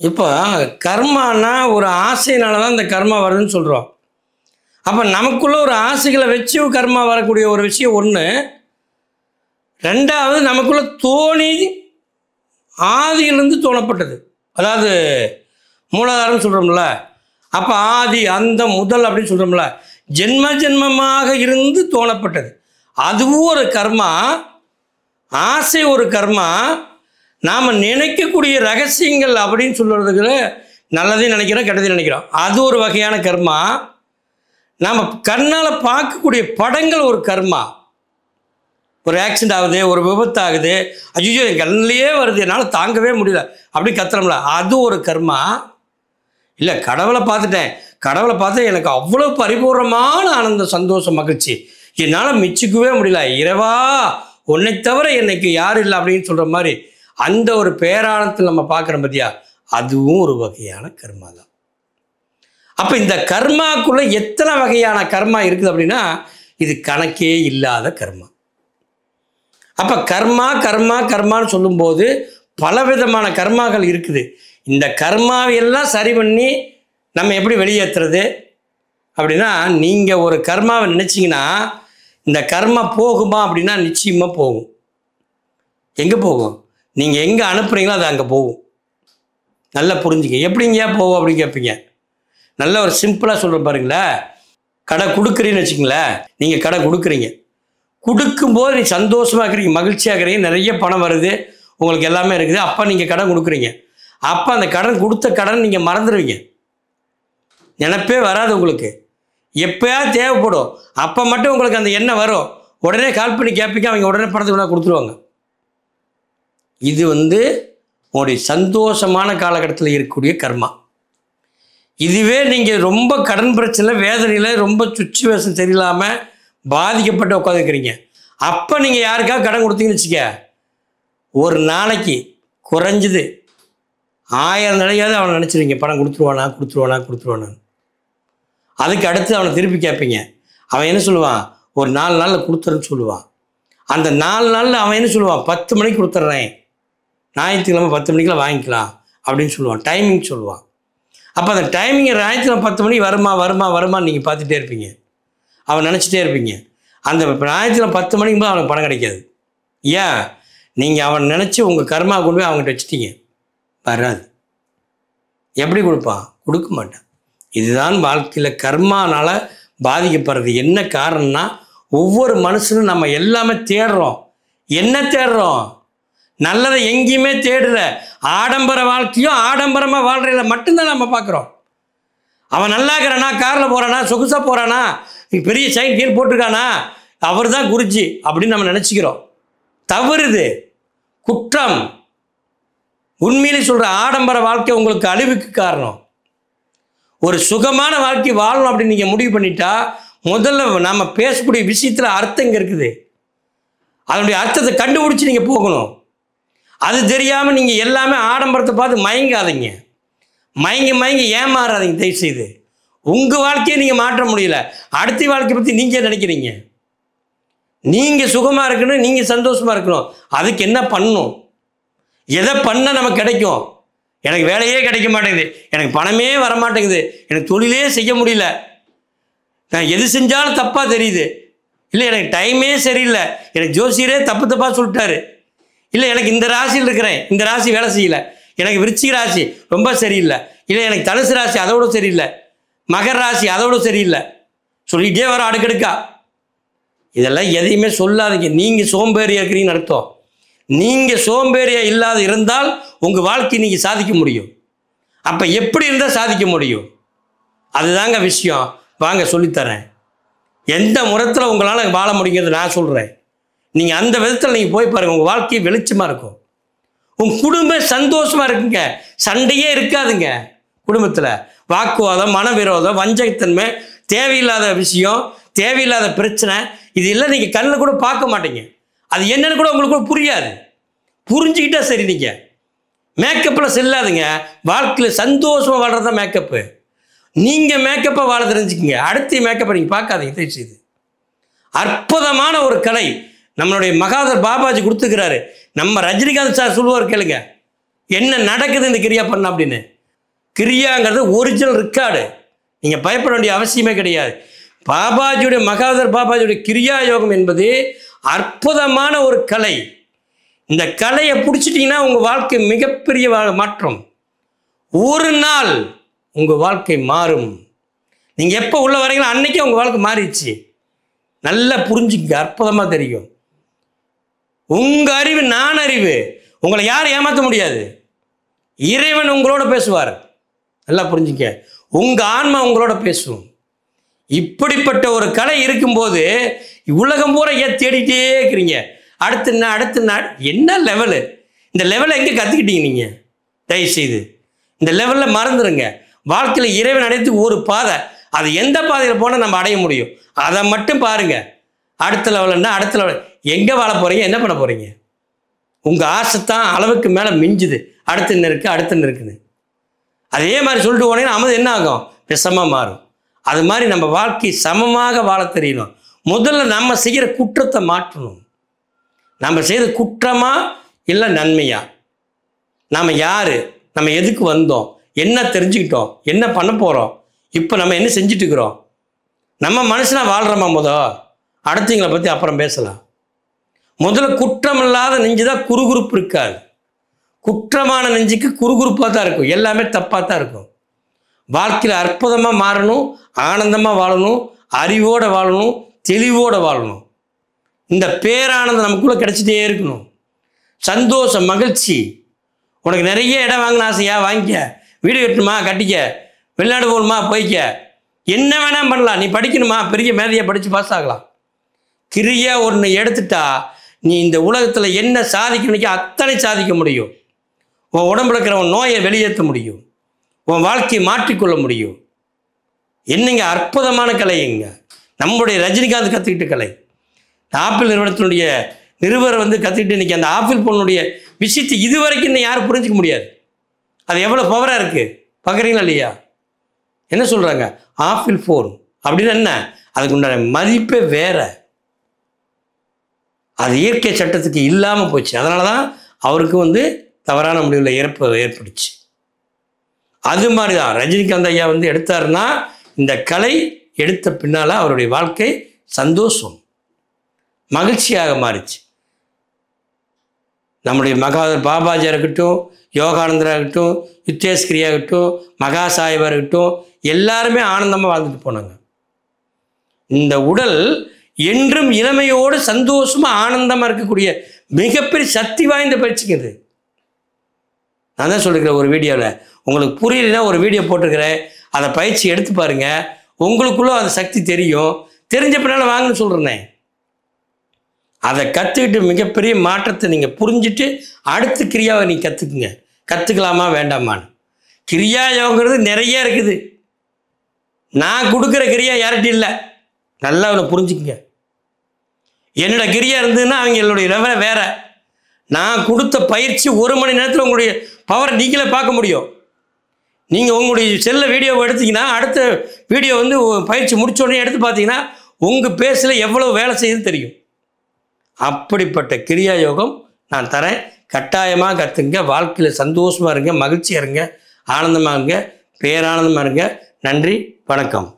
இப்போ கர்மானா ஒரு ஆசையினால தான் இந்த கர்மா வருதுன்னு சொல்கிறோம். அப்போ நமக்குள்ள ஒரு ஆசைகளை வச்சு கர்மா வரக்கூடிய ஒரு விஷயம் ஒன்று. ரெண்டாவது, நமக்குள்ள தோணி ஆதியிலிருந்து தோணப்பட்டது. அதாவது மூலாதாரம் சொல்கிறோம்ல, அப்போ ஆதி அந்த முதல் அப்படின்னு சொல்கிறோம்ல, ஜென்ம ஜென்மமாக இருந்து தோணப்பட்டது. அதுவும் ஒரு கர்மா. ஆசை ஒரு கர்மா. நாம் நினைக்கக்கூடிய ரகசியங்கள் அப்படின்னு சொல்கிறதுக்கு நல்லதையும் நினைக்கிறோம், கெட்டதையும் நினைக்கிறோம். அது ஒரு வகையான கர்மா. நாம் கண்ணால் பார்க்கக்கூடிய படங்கள் ஒரு கர்மா. ஒரு ஆக்சிடென்ட் ஆகுது, ஒரு விபத்து ஆகுது, ஐயோ என் கண்ணிலேயே வருது, என்னால் தாங்கவே முடியல அப்படி கத்துறோம்ல, அது ஒரு கர்மா. இல்லை, கடவுளை பார்த்துட்டேன், கடவுளை பார்த்து எனக்கு அவ்வளோ பரிபூர்ணமான ஆனந்தம், சந்தோஷம், மகிழ்ச்சி, என்னால் மிச்சிக்கவே முடியல, இறைவா உன்னை தவிர எனக்கு யாரும் இல்லை அப்படின்னு சொல்கிற மாதிரி அந்த ஒரு பேரானத்தில் நம்ம பார்க்குறோம் பார்த்தியா, அதுவும் ஒரு வகையான கர்மா தான். அப்போ இந்த கர்மாக்குள்ளே எத்தனை வகையான கர்மா இருக்குது அப்படின்னா இது கணக்கே இல்லாத கர்மா. அப்போ கர்மா கர்மா கர்மான்னு சொல்லும்போது பலவிதமான கர்மாக்கள் இருக்குது. இந்த கர்மாவையெல்லாம் சரி பண்ணி நம்ம எப்படி வெளியேற்றுறது அப்படின்னா, நீங்கள் ஒரு கர்மாவை நினச்சிங்கன்னா இந்த கர்மா போகுமா அப்படின்னா நிச்சயமாக போகும். எங்கே போகும்? நீங்கள் எங்கே அனுப்புகிறீங்களோ அது அங்கே போகும். நல்லா புரிஞ்சுக்க. எப்படிங்க போகும் அப்படின்னு கேட்பீங்க. நல்ல ஒரு சிம்பிளாக சொல்கிற பாருங்களேன். கடை கொடுக்குறீன்னு வச்சுக்கங்களேன். நீங்கள் கடை கொடுக்குறீங்க, கொடுக்கும்போது நீ சந்தோஷமாக இருக்கிறீங்க, மகிழ்ச்சியாக இருக்கிறீங்க, நிறைய பணம் வருது, உங்களுக்கு எல்லாமே இருக்குது. அப்போ நீங்கள் கடன் கொடுக்குறீங்க. அப்போ அந்த கடன் கொடுத்த கடன் நீங்கள் மறந்துடுவீங்க, நினைப்பே வராது உங்களுக்கு. எப்போயாவது தேவைப்படும், அப்போ மட்டும் உங்களுக்கு அந்த எண்ணம் வரும். உடனே கால் பண்ணி கேட்பீங்க, அவங்க உடனே பணத்தை விட கொடுத்துருவாங்க. இது உங்களுடைய சந்தோஷமான காலகட்டத்தில் இருக்கக்கூடிய கர்மா. இதுவே நீங்கள் ரொம்ப கடன் பிரச்சனை, வேதனையில், ரொம்ப சுச்சுவேஷன் சரியில்லாமல் பாதிக்கப்பட்டு உட்காந்துருக்கிறீங்க, அப்போ நீங்கள் யாருக்காவது கடன் கொடுத்தீங்கன்னு வச்சுக்க, ஒரு நாளைக்கு குறைஞ்சது 1000 நிலையாவது அவனை நினச்சிருவீங்க, பணம் கொடுத்துருவானா கொடுத்துருவானா கொடுத்துருவானான்னு. அதுக்கு அடுத்து அவனை திருப்பி கேட்பீங்க. அவன் என்ன சொல்லுவான்? ஒரு 4 நாளில் கொடுத்துறேன்னு சொல்லுவான். அந்த 4 நாளில் அவன் என்ன சொல்லுவான்? 10 மணிக்கு கொடுத்துட்றேன், ஞாயிற்றுக்கிழமை 10 மணிக்கெலாம் வாங்கிக்கலாம் அப்படின்னு சொல்லுவான். டைமிங் சொல்லுவான். அப்போ அந்த டைமிங்கை ஞாயிற்றுக்கிழமை 10 மணிக்கு வருமா வருமா வருமானு நீங்கள் பார்த்துட்டே இருப்பீங்க, அவன் நினச்சிட்டே இருப்பீங்க. அந்த ஞாயிற்றுக்கிழமை 10 மணிக்கு போது அவனுக்கு பணம் கிடைக்காது. ஏன்? நீங்கள் அவன் நினச்சி உங்கள் கர்மா கொண்டு போய் அவங்ககிட்ட வச்சுட்டீங்க, வராது. எப்படி கொடுப்பான்? கொடுக்க மாட்டான். இதுதான் வாழ்க்கையில் கர்மானால் பாதிக்கப்படுறது. என்ன காரணம்னா, ஒவ்வொரு மனுஷனும் நம்ம எல்லாமே தேடுறோம். என்ன தேடுறோம்? நல்லதை எங்கேயுமே தேடுற. ஆடம்பர வாழ்க்கையும் ஆடம்பரமாக வாழ்கிறத மட்டும்தான் நம்ம பார்க்குறோம். அவன் நல்லா இருக்கிறானா, காரில் போகிறானா, சொகுசாக போகிறானா, பெரிய சைன் கீழ் போட்டிருக்கானா, அவர் தான் குருஜி அப்படின்னு நம்ம நினச்சிக்கிறோம். தவறுது, குற்றம். உண்மையிலே சொல்கிற ஆடம்பர வாழ்க்கை உங்களுக்கு அழிவுக்கு காரணம். ஒரு சுகமான வாழ்க்கை வாழணும் அப்படின்னு நீங்கள் முடிவு பண்ணிட்டா, முதல்ல நம்ம பேசக்கூடிய விஷயத்தில் அர்த்தம் இங்கே இருக்குது. அதனுடைய அர்த்தத்தை கண்டுபிடிச்சி நீங்கள் போகணும். அது தெரியாமல் நீங்கள் எல்லாமே ஆடம்பரத்தை பார்த்து மயங்காதீங்க, மயங்கி ஏமாறாதீங்க தயவுசெய்து. உங்கள் வாழ்க்கையை நீங்கள் மாற்ற முடியல, அடுத்த வாழ்க்கையை பற்றி நீங்கள் நினைக்கிறீங்க. நீங்கள் சுகமாக இருக்கணும், நீங்கள் சந்தோஷமாக இருக்கணும். அதுக்கு என்ன பண்ணணும்? எதை பண்ணால் நமக்கு கிடைக்கும்? எனக்கு வேலையே கிடைக்க மாட்டேங்குது, எனக்கு பணமே வரமாட்டேங்குது, எனக்கு தொழிலே செய்ய முடியல, நான் எது செஞ்சாலும் தப்பாக தெரியுது, இல்லை எனக்கு டைமே சரியில்லை, எனக்கு ஜோசியரே தப்பாக சொல்லிட்டாரு, இல்லை எனக்கு இந்த ராசியில் இருக்கிறேன், இந்த ராசி வேலை செய்யலை, எனக்கு விருச்சிக ராசி ரொம்ப சரியில்லை, இல்லை எனக்கு தனுசு ராசி அதோட சரியில்லை, மகர ராசி அதோட சரியில்லை, சொல்லிகிட்டே வர அடுக்கடுக்கா. இதெல்லாம் எதையுமே சொல்லாதீங்க. நீங்கள் சோம்பேறியாக இருக்கிறீங்கன்னு அர்த்தம். நீங்கள் சோம்பேறியாக இல்லாத இருந்தால் உங்கள் வாழ்க்கை நீங்கள் சாதிக்க முடியும். அப்போ எப்படி இருந்தால் சாதிக்க முடியும்? அதுதாங்க விஷயம். வாங்க சொல்லித்தரேன். எந்த முறத்தில் உங்களால் வாழ முடியுங்கிறது நான் சொல்கிறேன். நீங்கள் அந்த விதத்தில் நீங்கள் போய் பாருங்கள், உங்கள் வாழ்க்கை வெளிச்சமாக இருக்கும், உங்கள் குடும்பம் சந்தோஷமாக இருக்குங்க, சண்டையே இருக்காதுங்க குடும்பத்தில். வாக்குவாதம், மனவிரோதம், வஞ்சகத்தன்மை, தேவையில்லாத விஷயம், தேவையில்லாத பிரச்சனை, இது எல்லாம் நீங்கள் கண்ணில் கூட பார்க்க மாட்டீங்க. அது என்னன்னு கூட உங்களுக்கு கூட புரியாது. புரிஞ்சுக்கிட்டா சரி. நீங்கள் மேக்கப்பில் செல்லாதுங்க. வாழ்க்கையில் சந்தோஷமாக வாழ்கிறது தான் மேக்கப்பு. நீங்கள் மேக்கப்பை வாழ தெரிஞ்சுக்கிங்க, அடுத்த மேக்கப்பை நீங்கள் பார்க்காதீங்க தயவுசெய்து. அற்புதமான ஒரு கலை நம்மளுடைய மகாதர் பாபாஜி கொடுத்துக்கிறாரு. நம்ம ரஜினிகாந்த் சார் சொல்லுவார் கேளுங்க, என்ன நடக்குது இந்த கிரியா பண்ண அப்படின்னு. கிரியாங்கிறது ஒரிஜினல் ரெக்கார்டு. நீங்கள் பயப்பட வேண்டிய அவசியமே கிடையாது. பாபாஜியுடைய மகாதர் பாபாஜியுடைய கிரியா யோகம் என்பது அற்புதமான ஒரு கலை. இந்த கலையை பிடிச்சிட்டிங்கன்னா உங்கள் வாழ்க்கை மிகப்பெரிய மாற்றம். ஒரு நாள் உங்கள் வாழ்க்கை மாறும். நீங்கள் எப்போ உள்ள வரீங்களோ அன்னைக்கே உங்கள் வாழ்க்கை மாறிடுச்சு. நல்லா புரிஞ்சுக்க, அற்புதமாக தெரியும். உங்கள் அறிவு நான் அறிவு, உங்களை யாரும் ஏமாற்ற முடியாது. இறைவன் உங்களோட பேசுவார். நல்லா புரிஞ்சுக்க, உங்கள் ஆன்மா உங்களோட பேசும். இப்படிப்பட்ட ஒரு கலை இருக்கும்போது உலகம் பூரா ஏன் தேடிட்டே இருக்கிறீங்க? அடுத்த நாள் என்ன லெவலு? இந்த லெவலை எங்கே கற்றுக்கிட்டீங்க நீங்கள்? தயவுசெய்து இந்த லெவலில் மறந்துடுங்க. வாழ்க்கையில் இறைவன் அடையத்துக்கு ஒரு பாதை, அது எந்த பாதையில் போனால் நம்ம அடைய முடியும் அதை மட்டும் பாருங்கள். அடுத்த லெவலுன்னா அடுத்த லெவல் எங்கே வாழ போகிறீங்க, என்ன பண்ண போகிறீங்க? உங்கள் ஆசை தான் அளவுக்கு மேலே மிஞ்சுது. அடுத்து என்ன இருக்குது, அடுத்து என்ன இருக்குன்னு அதே மாதிரி சொல்லிட்டு போனீங்கன்னா அமது என்ன ஆகும்? விஷமாக மாறும். அது மாதிரி நம்ம வாழ்க்கை சமமாக வாழ தெரியணும். முதல்ல நம்ம செய்கிற குற்றத்தை மாற்றணும். நம்ம செய்த குற்றமா இல்லை நன்மையா? நாம் யார், நம்ம எதுக்கு வந்தோம், என்ன தெரிஞ்சுக்கிட்டோம், என்ன பண்ண போகிறோம், இப்போ நம்ம என்ன செஞ்சுட்டு இருக்கிறோம், நம்ம மனுஷனாக வாழ்கிறோமா? அடுத்தவங்களை பற்றி அப்புறம் பேசலாம். முதல்ல குற்றம் இல்லாத நெஞ்சு தான் குறுகுறுப்பு இருக்காது. குற்றமான நெஞ்சுக்கு குறுகுறுப்பாக தான் இருக்கும், எல்லாமே தப்பாக தான் இருக்கும். வாழ்க்கையில் அற்புதமாக மாறணும், ஆனந்தமாக வாழணும், அறிவோடு வாழணும், தெளிவோடு வாழணும். இந்த பேரானந்தம் நமக்குள்ளே கிடச்சிட்டே இருக்கணும். சந்தோஷம், மகிழ்ச்சி. உனக்கு நிறைய இடம் வாங்கின ஆசையா, வாங்கிக்க. வீடு கட்டணுமா, கட்டிக்க. வெளிநாடு போகணுமா, போய்க்க. என்ன வேணால் பண்ணலாம். நீ படிக்கணுமா, பெரிய மேதையாக படித்து பாஸ் ஆகலாம். கிரியா ஒன்று எடுத்துட்டா நீ இந்த உலகத்தில் என்ன சாதிக்கணுக்கோ அத்தனை சாதிக்க முடியும். உன் உடம்புல இருக்கிற உன் நோயை வெளியேற்ற முடியும். உன் வாழ்க்கையை மாற்றிக்கொள்ள முடியும். என்னங்க அற்புதமான கலைங்க. நம்முடைய ரஜினிகாந்த் கற்றுக்கிட்ட கலை. ஆப்பிள் நிறுவனத்தினுடைய நிருபர் கற்றுக்கிட்டு இன்றைக்கி அந்த ஆப்பிள் பொண்ணுடைய விஷயத்தை இது வரைக்கும் இன்னும் யாரும் புரிஞ்சிக்க முடியாது. அது எவ்வளோ பவராக இருக்குது பார்க்குறீங்களா இல்லையா? என்ன சொல்கிறாங்க? ஆப்பிள் ஃபோன் அப்படின்னு என்ன? அதுக்கு உண்டான மதிப்பே வேறு. அது இயற்கை சட்டத்துக்கு இல்லாமல் போச்சு. அதனால தான் அவருக்கு தவறான முடிவில் ஏற்பட்டுச்சு. அது மாதிரி தான் ரஜினிகாந்த் ஐயா எடுத்தாருன்னா இந்த கலை எடுத்த பின்னால் அவருடைய வாழ்க்கை சந்தோஷம், மகிழ்ச்சியாக மாறிச்சு. நம்முடைய மகாதர் பாபாஜியாக இருக்கட்டும், யோகானந்தராக இருக்கட்டும், யுத்தேஸ்கிரியாக இருக்கட்டும், மகா சாஹிபாக இருக்கட்டும், எல்லாருமே ஆனந்தமாக வாழ்ந்துட்டு போனாங்க. இந்த உடல் என்றும் இளமையோடு சந்தோஷமாக ஆனந்தமாக இருக்கக்கூடிய மிகப்பெரிய சக்தி வாய்ந்த பயிற்சிக்குது. நான் தான் சொல்லிக்கிறேன், ஒரு வீடியோவில் உங்களுக்கு புரியலைன்னா ஒரு வீடியோ போட்டிருக்கிறேன், அதை பயிற்சி எடுத்து பாருங்கள். உங்களுக்குள்ளே அந்த சக்தி தெரியும். தெரிஞ்ச பின்னால் வாங்கன்னு சொல்கிறேன். அதை கற்றுக்கிட்டு மிகப்பெரிய மாற்றத்தை நீங்கள் புரிஞ்சுட்டு அடுத்த கிரியாவை நீங்கள் கற்றுக்குங்க. கற்றுக்கலாமா வேண்டாமான்னு. கிரியா யோகங்கிறது நிறைய இருக்குது. நான் கொடுக்குற கிரியா யார்கிட்டையும் இல்லை. நல்லா அவனை புரிஞ்சுக்குங்க. என்னோட கிரியா இருந்ததுன்னா அவங்களுடைய லெவலை வேறு. நான் கொடுத்த பயிற்சி 1 மணி நேரத்தில் உங்களுடைய பவரை நீங்களே பார்க்க முடியும். நீங்கள் உங்களுடைய செல்ல வீடியோவை எடுத்திங்கன்னா அடுத்த வீடியோ பயிற்சி முடித்தோடனே எடுத்து பார்த்தீங்கன்னா உங்கள் பேஸில் எவ்வளோ வேலை செய்யுதுன்னு தெரியும். அப்படிப்பட்ட கிரியா யோகம் நான் தரேன். கட்டாயமாக கற்றுங்க. வாழ்க்கையில் சந்தோஷமாக இருங்க, மகிழ்ச்சியாக இருங்க, ஆனந்தமாக இருங்க, பேரானந்தமாக இருங்க. நன்றி, வணக்கம்.